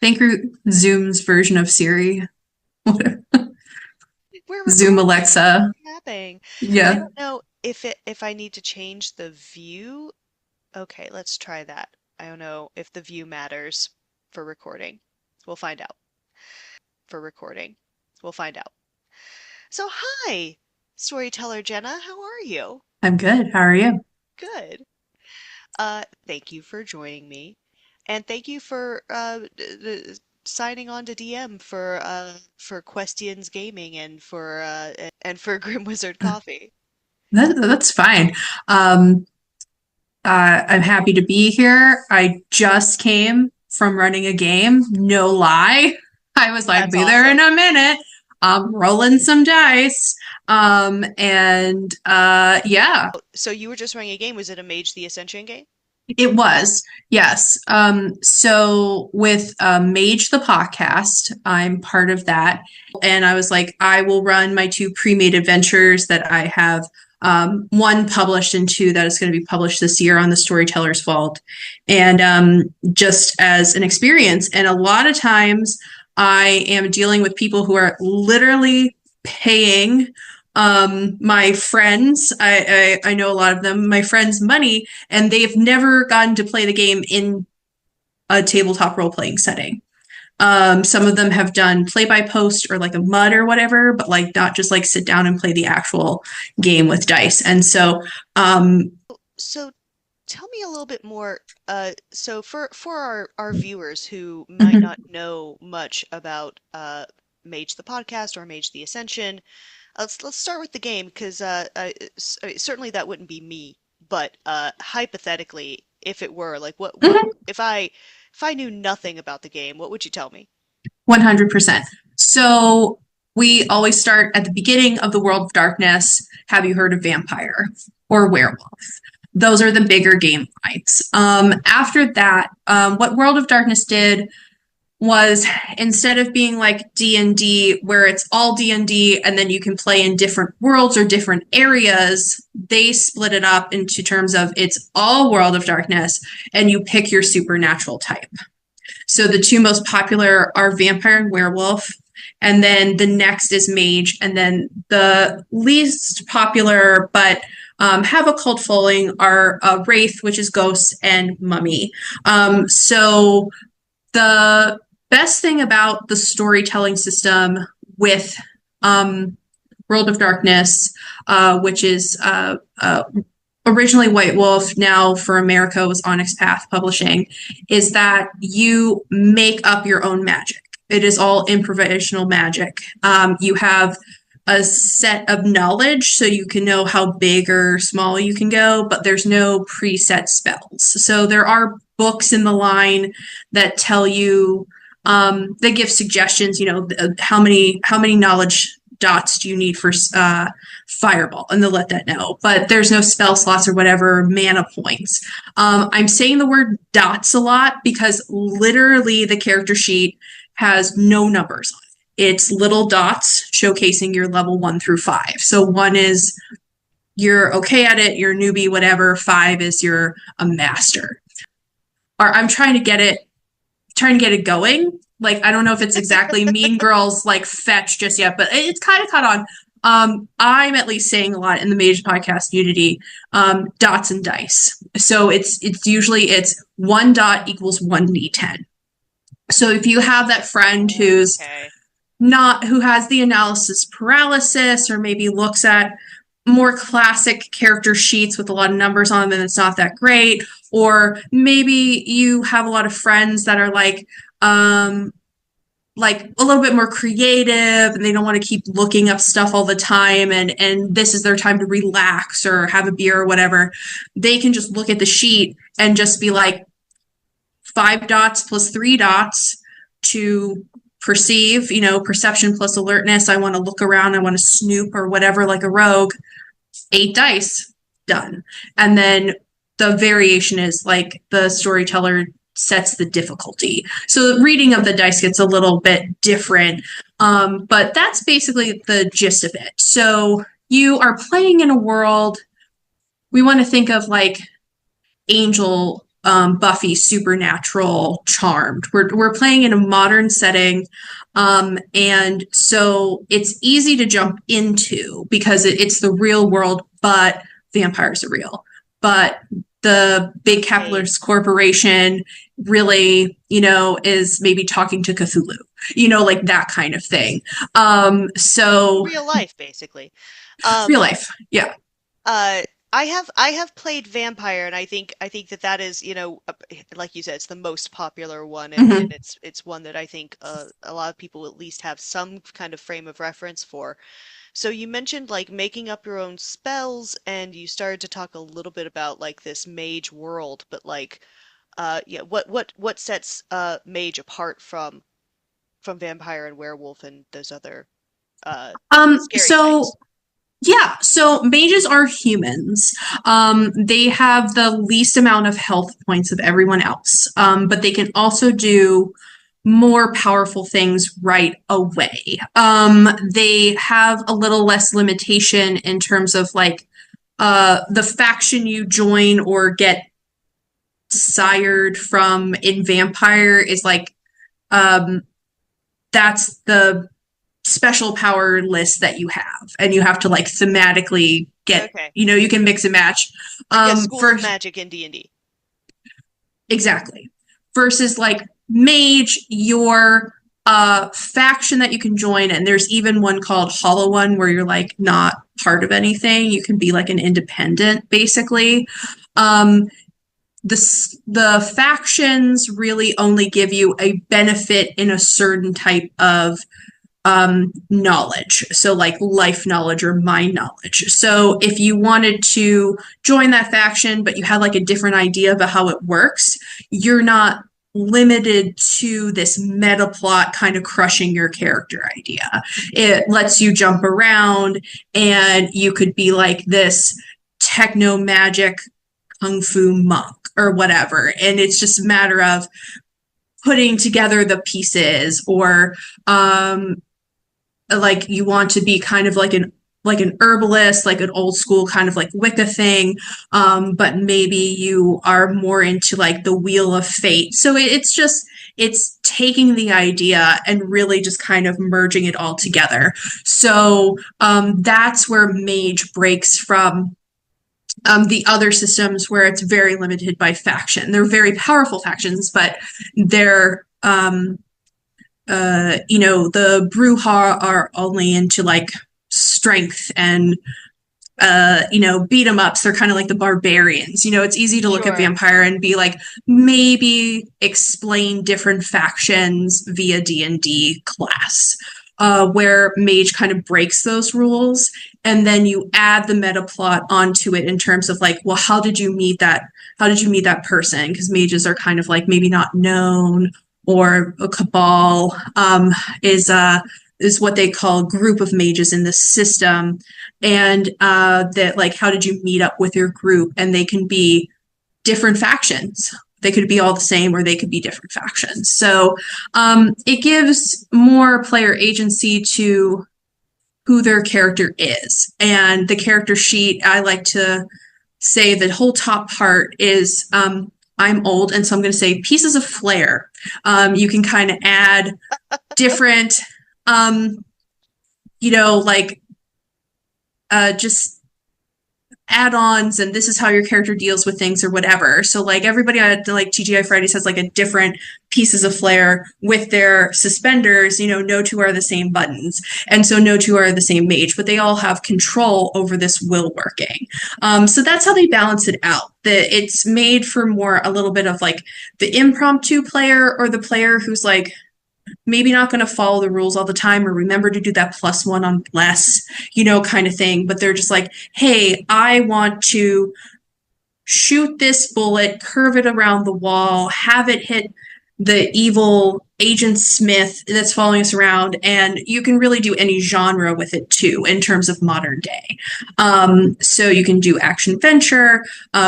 Think Zoom's version of Siri. Whatever. We're Zoom recording. Alexa. It's happening. I Yeah. don't know if I need to change the view. Okay, let's try that. I don't know if the view matters for recording. We'll find out. For recording. We'll find out. So hi, Storyteller Jenna. How are you? I'm good. How are you? Good. Thank you for joining me, and thank you for signing on to DM for Questions Gaming and for Grim Wizard Coffee. That's fine. Um, I'm happy to be here. I just came from running a game. No lie. I was like, That's be there in awesome. a minute. I'm rolling some dice. Yeah, So you were just running a game. Was it a Mage the Ascension game? it was. Yes. So with Mage the podcast, I'm part of that. And I was like, I will run my two pre-made adventures that I have, one published and two that is going to be published this year on the Storyteller's Vault. And just as an experience. And a lot of times I am dealing with people who are literally paying my friends, I know a lot of them, my friends money, and they've never gotten to play the game in a tabletop role playing setting. Some of them have done play by post or like a mud or whatever, but like not just like sit down and play the actual game with dice. And so, um, So tell me a little bit more. So for our viewers who might mhm. not know much about Mage the podcast or Mage the Ascension, let's start with the game because certainly that wouldn't be me. But hypothetically, if it were, like, what Mhm. if I knew nothing about the game, what would you tell me? 100%. So we always start at the beginning of the World of Darkness. Have you heard of vampire or werewolf? Those are the bigger game fights. After that, what World of Darkness did was, instead of being like D&D where it's all D&D and then you can play in different worlds or different areas, they split it up into terms of it's all World of Darkness and you pick your supernatural type. So the two most popular are vampire and werewolf, and then the next is mage, and then the least popular but have a cult following are wraith, which is ghosts, and mummy. So the best thing about the storytelling system with World of Darkness, which is originally White Wolf, now for America was Onyx Path Publishing, is that you make up your own magic. It is all improvisational magic. You have a set of knowledge so you can know how big or small you can go, but there's no preset spells. So there are books in the line that tell you, they give suggestions, how many knowledge dots do you need for fireball, and they'll let that know, but there's no spell slots or whatever mana points. I'm saying the word dots a lot because literally the character sheet has no numbers on it. It's little dots showcasing your level 1 through 5. So 1 is you're okay at it, you're a newbie, whatever. 5 is you're a master. Or I'm trying to get it going. Like, I don't know if it's exactly Mean Girls like fetch just yet, but it's kind of caught on. I'm at least saying a lot in the Mage podcast community, dots and dice. So it's usually it's 1 dot equals 1d10. So if you have that friend Okay. who has the analysis paralysis, or maybe looks at more classic character sheets with a lot of numbers on them and it's not that great, or maybe you have a lot of friends that are um like a little bit more creative and they don't want to keep looking up stuff all the time, and this is their time to relax or have a beer or whatever. They can just look at the sheet and just be like, 5 dots plus 3 dots to perceive, perception plus alertness. I want to look around, I want to snoop or whatever, like a rogue. 8 dice, done. And then the variation is like the storyteller sets the difficulty. So the reading of the dice gets a little bit different. But that's basically the gist of it. So you are playing in a world, we want to think of like angel Buffy, Supernatural, Charmed. We're playing in a modern setting, and so it's easy to jump into because it's the real world, but vampires are real. But the big Right. capitalist corporation really, is maybe talking to Cthulhu, like that kind of thing. So Real life, basically. Um, real life, yeah. uh, I have played Vampire, and I think that that is, like you said, it's the most popular one, and Hmm. it's one that I think a lot of people at least have some kind of frame of reference for. So you mentioned like making up your own spells, and you started to talk a little bit about like this mage world, but like, yeah, what sets mage apart from vampire and werewolf and those other scary So types? yeah, so mages are humans. They have the least amount of health points of everyone else, but they can also do more powerful things right away. They have a little less limitation in terms of like the faction you join or get sired from in Vampire is like um, that's the special power list that you have, and you have to like thematically get, Okay, you can mix and match. I guess schools For of magic in D&D. exactly versus like mage, your faction that you can join, and there's even one called Hollow One where you're like not part of anything. You can be like an independent, basically. Um, the factions really only give you a benefit in a certain type of knowledge. So, like life knowledge or mind knowledge. So, if you wanted to join that faction, but you had like a different idea about how it works, you're not limited to this meta plot kind of crushing your character idea. It lets you jump around, and you could be like this techno magic kung fu monk or whatever. And it's just a matter of putting together the pieces, or like you want to be kind of like an herbalist, like an old school kind of like Wicca thing, but maybe you are more into like the Wheel of Fate. So it's just it's taking the idea and really just kind of merging it all together. So that's where Mage breaks from the other systems where it's very limited by faction. They're very powerful factions, but they're the Bruja are only into like strength and beat 'em ups. They're kind of like the barbarians. It's easy to look at Sure. Vampire and be like, maybe explain different factions via D&D class. Where Mage kind of breaks those rules, and then you add the meta plot onto it in terms of like, well, how did you meet that? How did you meet that person? Because mages are kind of like maybe not known, or a cabal is what they call group of mages in the system, and that like how did you meet up with your group, and they can be different factions. They could be all the same, or they could be different factions. So it gives more player agency to who their character is. And the character sheet, I like to say the whole top part is I'm old, and so I'm going to say pieces of flair. You can kind of add different, um, like just add-ons, and this is how your character deals with things or whatever. So like everybody at like TGI Fridays has like a different pieces of flair with their suspenders. No two are the same buttons, and so no two are the same mage, but they all have control over this will working. So that's how they balance it out. It's made for more a little bit of like the impromptu player, or the player who's like maybe not going to follow the rules all the time, or remember to do that +1 on bless, kind of thing. But they're just like, hey, I want to shoot this bullet, curve it around the wall, have it hit the evil Agent Smith that's following us around. And you can really do any genre with it too, in terms of modern day. So you can do action adventure,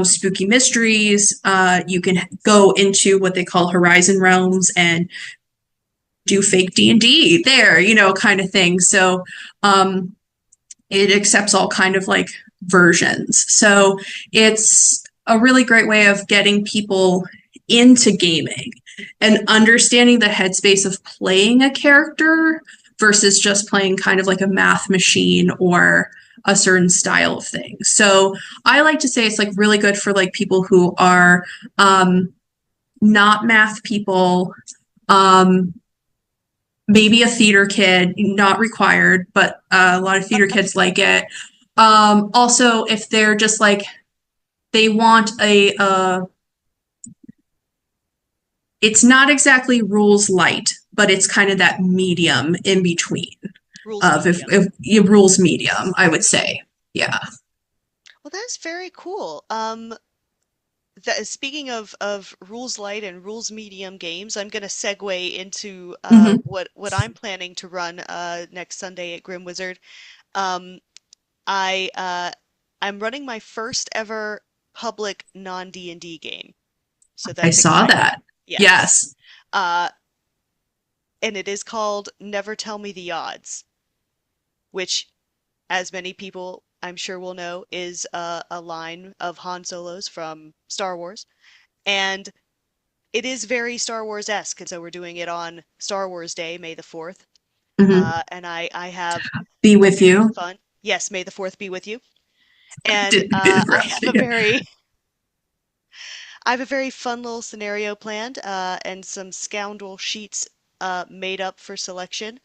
spooky mysteries. You can go into what they call Horizon Realms and do fake D&D there, kind of thing. So it accepts all kind of like versions. So it's a really great way of getting people into gaming and understanding the headspace of playing a character versus just playing kind of like a math machine or a certain style of thing. So I like to say it's like really good for like people who are not math people, maybe a theater kid, not required, but a lot of theater kids like it. Also, if they're just like they want it's not exactly rules light, but it's kind of that medium in between Rules of medium. if you rules medium, I would say. Yeah. Well, that's very cool. Speaking of rules light and rules medium games, I'm going to segue into Mm-hmm. what I'm planning to run next Sunday at Grim Wizard. Um, I I'm running my first ever public non-D&D game, so I that's saw exciting. that. Yes. Yes. Uh, and it is called Never Tell Me the Odds, which, as many people I'm sure will know, is a line of Han Solo's from Star Wars. And it is very Star Wars-esque, and so we're doing it on Star Wars Day, May the 4th. Mm-hmm. And I have Be a with very you. fun, yes, May the 4th be with you. And Did I rough, have a yeah. very fun little scenario planned, and some scoundrel sheets made up for selection,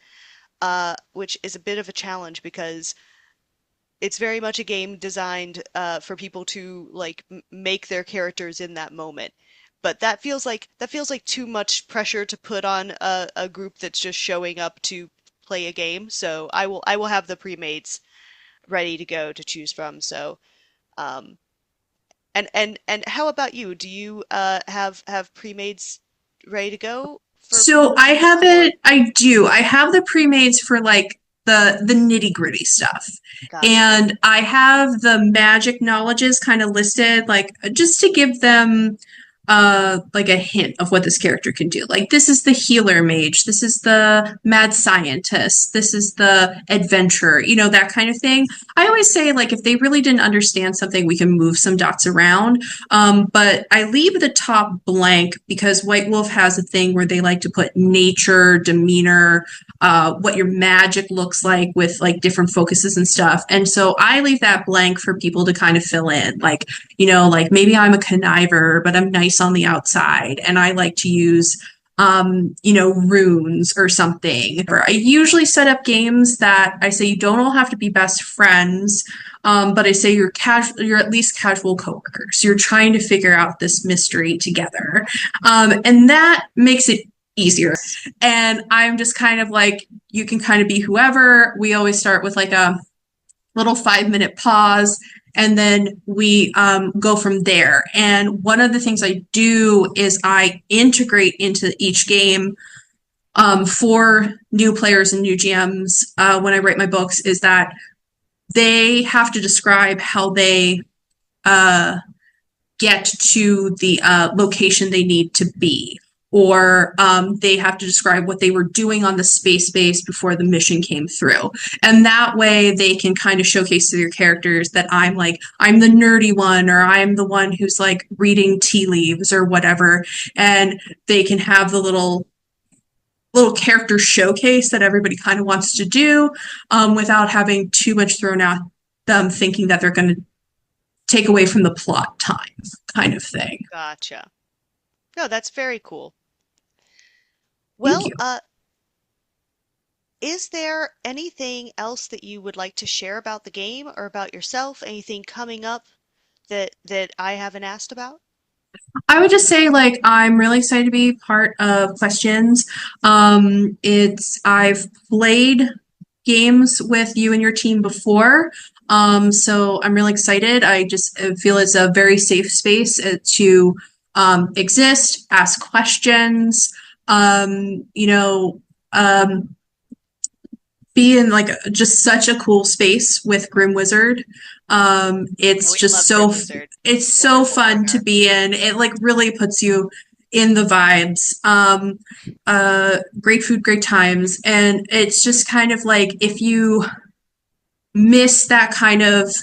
which is a bit of a challenge because it's very much a game designed for people to like make their characters in that moment. But that feels like too much pressure to put on a group that's just showing up to play a game. So I will have the pre-mates ready to go to choose from. So um, and how about you? Do you have pre-mates ready to go for So when I you have come, or it. I do. I have the pre-mades for like the nitty gritty stuff, gotcha? and I have the magic knowledges kind of listed, like just to give them like a hint of what this character can do. Like this is the healer mage, this is the mad scientist, this is the adventurer, that kind of thing. I always say like if they really didn't understand something, we can move some dots around. But I leave the top blank because White Wolf has a thing where they like to put nature, demeanor, what your magic looks like with like different focuses and stuff. And so I leave that blank for people to kind of fill in. Like, like maybe I'm a conniver, but I'm nice on the outside and I like to use runes or something. Or I usually set up games that I say you don't all have to be best friends, but I say you're at least casual coworkers. You're trying to figure out this mystery together, and that makes it easier. And I'm just kind of like, you can kind of be whoever. We always start with like a little 5-minute pause, and then we go from there. And one of the things I do is I integrate into each game for new players and new GMs when I write my books, is that they have to describe how they uh, get to the location they need to be. Or they have to describe what they were doing on the space base before the mission came through. And that way they can kind of showcase to their characters that I'm the nerdy one, or I'm the one who's like reading tea leaves or whatever. And they can have the little character showcase that everybody kind of wants to do, without having too much thrown at them thinking that they're going to take away from the plot time kind of thing. Gotcha. No, that's very cool. Thank Well, you. is there anything else that you would like to share about the game or about yourself? Anything coming up that I haven't asked about? I would just say, like, I'm really excited to be part of Questions. I've played games with you and your team before, so I'm really excited. I just feel it's a very safe space to exist, ask questions, be in like just such a cool space with Grim Wizard. Yeah, It's we just love Grim so Wizard. it's so Wonderful fun to partner. be in. It like really puts you in the vibes. Great food, great times, and it's just kind of like if you miss that kind of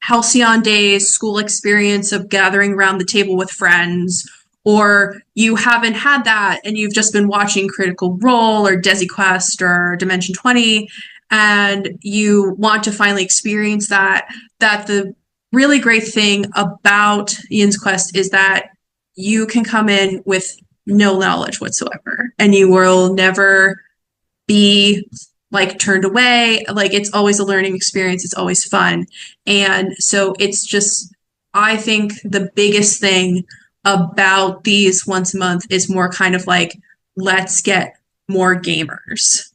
halcyon days, school experience of gathering around the table with friends, or you haven't had that and you've just been watching Critical Role or DesiQuest or Dimension 20 and you want to finally experience that, that the really great thing about Ian's Quest is that you can come in with no knowledge whatsoever and you will never be like turned away. Like it's always a learning experience. It's always fun. And so it's just, I think the biggest thing about these once a month is more kind of like, let's get more gamers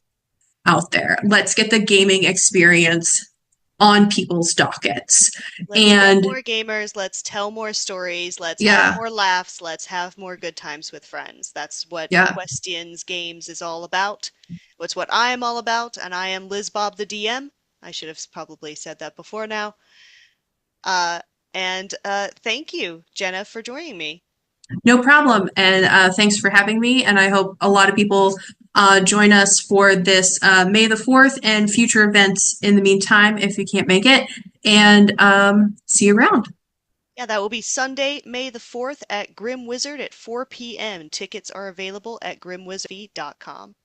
out there. Let's get the gaming experience on people's dockets. Let's get And more gamers, let's tell more stories, let's have yeah, more laughs, let's have more good times with friends. That's what yeah. Questions Games is all about. It's what I am all about, and I am LizBob the DM. I should have probably said that before now. Uh, and thank you, Jenna, for joining me. No problem. And thanks for having me. And I hope a lot of people join us for this May the 4th and future events in the meantime if you can't make it. And see you around. Yeah, that will be Sunday, May the 4th at Grim Wizard at 4 p.m. Tickets are available at grimwizard.com.